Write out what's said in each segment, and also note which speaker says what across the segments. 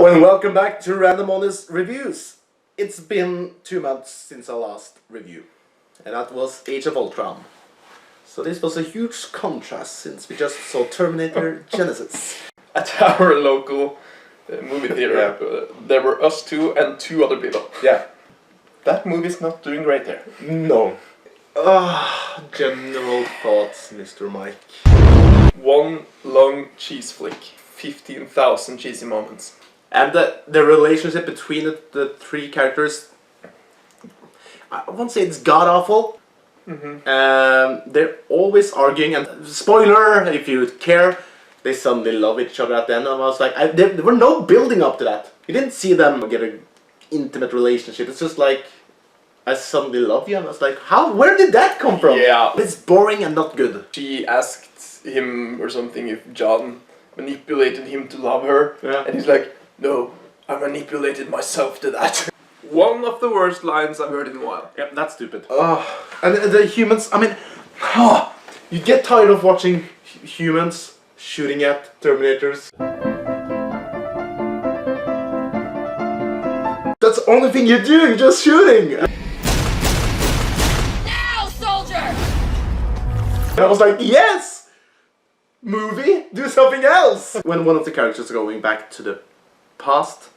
Speaker 1: Hello and welcome back to Random Honest Reviews. It's been 2 months since our last review, and that was Age of Ultron. So this was a huge contrast since we just saw Terminator Genisys.
Speaker 2: At our local movie theater, there were us two and 2 other people.
Speaker 1: Yeah.
Speaker 2: That movie's not doing great there.
Speaker 1: No. General thoughts, Mr. Mike.
Speaker 2: One long cheese flick, 15,000 cheesy moments.
Speaker 1: And the relationship between the 3 characters, I won't say it's god-awful. They're always arguing, and spoiler, if you care, they suddenly love each other at the end. And I was like, there were no building up to that. You didn't see them get an intimate relationship. It's just like, I suddenly love you, and I was like, how? Where did that come from?
Speaker 2: Yeah.
Speaker 1: It's boring and not good.
Speaker 2: She asked him or something if John manipulated him to love her,
Speaker 1: Yeah.
Speaker 2: and he's like, no, I manipulated myself to that. One of the worst lines I've heard in a while.
Speaker 1: Yep, that's stupid. And the humans, I mean, you get tired of watching humans shooting at Terminators. That's the only thing you do, you're just shooting!
Speaker 3: Now, soldier!
Speaker 1: And I was like, yes! Movie, do something else! When one of the characters is going back to the past,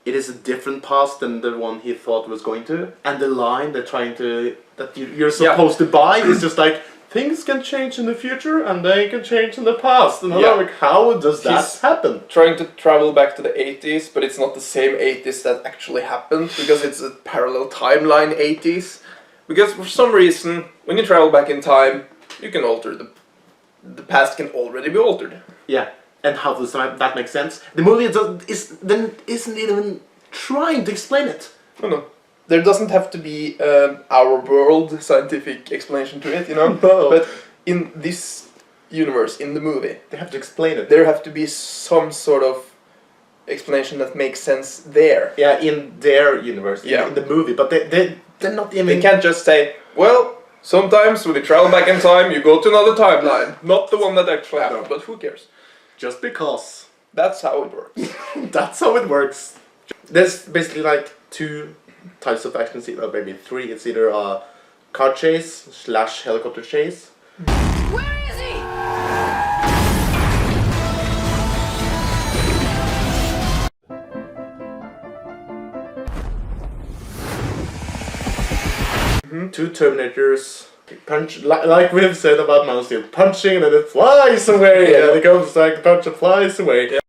Speaker 1: it is a different past than the one he thought was going to. And the line they're trying to, that you're supposed to buy is just like, things can change in the future and they can change in the past. And I'm like, how does that happen?
Speaker 2: Trying to travel back to the 80s, but it's not the same 80s that actually happened, because it's a parallel timeline 80s. Because for some reason, when you travel back in time, you can alter the past can already be altered.
Speaker 1: Yeah, and how does that make sense? The movie isn't even trying to explain it.
Speaker 2: No. There doesn't have to be our world scientific explanation to it, you know?
Speaker 1: No.
Speaker 2: But in this universe, in the movie,
Speaker 1: They have to explain it.
Speaker 2: there have to be some sort of explanation that makes sense there.
Speaker 1: Yeah, in their universe, in the movie, but they're not even...
Speaker 2: They can't just say, well, sometimes when you travel back in time, you go to another timeline. Not the one that actually happened, but who cares?
Speaker 1: Just because.
Speaker 2: That's how it works.
Speaker 1: That's how it works. There's basically like 2 types of action scenes, or maybe 3. It's either a car chase / helicopter chase.
Speaker 3: Where is he?
Speaker 1: Two Terminators punch, like we've said about Man of Steel, punching and then it flies away, and it goes like punch and flies away.
Speaker 2: Yeah.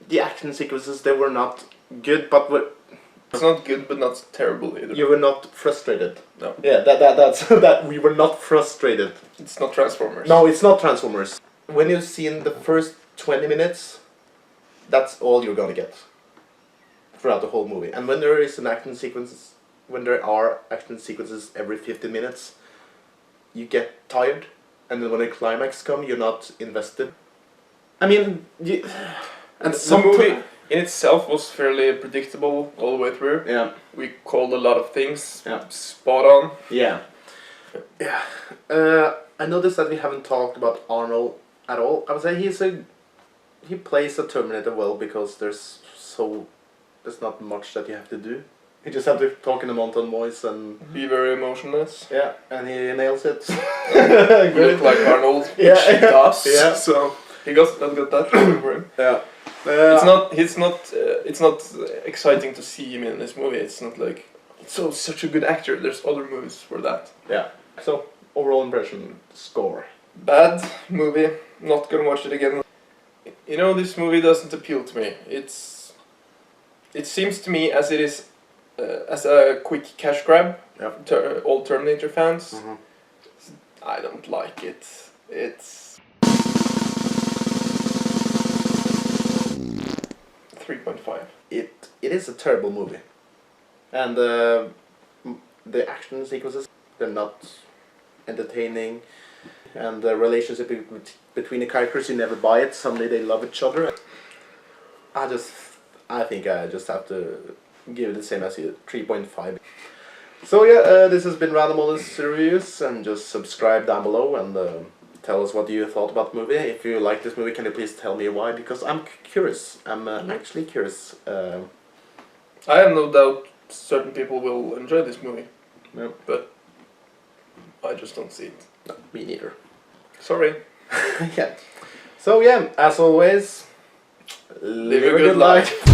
Speaker 1: The action sequences, they were not good, but
Speaker 2: It's not good, but not terrible either.
Speaker 1: you were not frustrated.
Speaker 2: No.
Speaker 1: Yeah, that's that we were not frustrated.
Speaker 2: It's not Transformers.
Speaker 1: No, it's not Transformers. When you've seen the first 20 minutes, that's all you're gonna get throughout the whole movie. And when there are action sequences every 15 minutes, you get tired, and then when the climax comes, you're not invested. I mean,
Speaker 2: and the movie in itself was fairly predictable all the way through.
Speaker 1: Yeah.
Speaker 2: We called a lot of things spot on.
Speaker 1: Yeah. Yeah. I noticed that we haven't talked about Arnold at all. I would say he plays a Terminator well, because there's not much that you have to do. You just have to talk in a monotone voice and
Speaker 2: be very emotionless.
Speaker 1: Yeah, and he nails it.
Speaker 2: Look like Arnold, which he does.
Speaker 1: Yeah.
Speaker 2: So he got that going for him.
Speaker 1: Yeah.
Speaker 2: It's not exciting to see him in this movie. It's not like such a good actor. There's other movies for that.
Speaker 1: Yeah. So overall impression, score.
Speaker 2: Bad movie. Not gonna watch it again. You know, this movie doesn't appeal to me. It seems to me as it is as a quick cash grab.
Speaker 1: Yeah.
Speaker 2: All Terminator fans. I don't like it. It's 3.5.
Speaker 1: It is a terrible movie, and the action sequences, they're not entertaining. And the relationship between the characters, you never buy it. Someday they love each other. I think I just have to give it the same as you, 3.5. So yeah, this has been Random Honest Reviews, and just subscribe down below and tell us what you thought about the movie. If you like this movie, can you please tell me why? Because I'm curious. I'm actually curious.
Speaker 2: I have no doubt certain people will enjoy this movie.
Speaker 1: No.
Speaker 2: But I just don't see it.
Speaker 1: No, me neither.
Speaker 2: Sorry.
Speaker 1: Yeah. So yeah, as always, live a good life.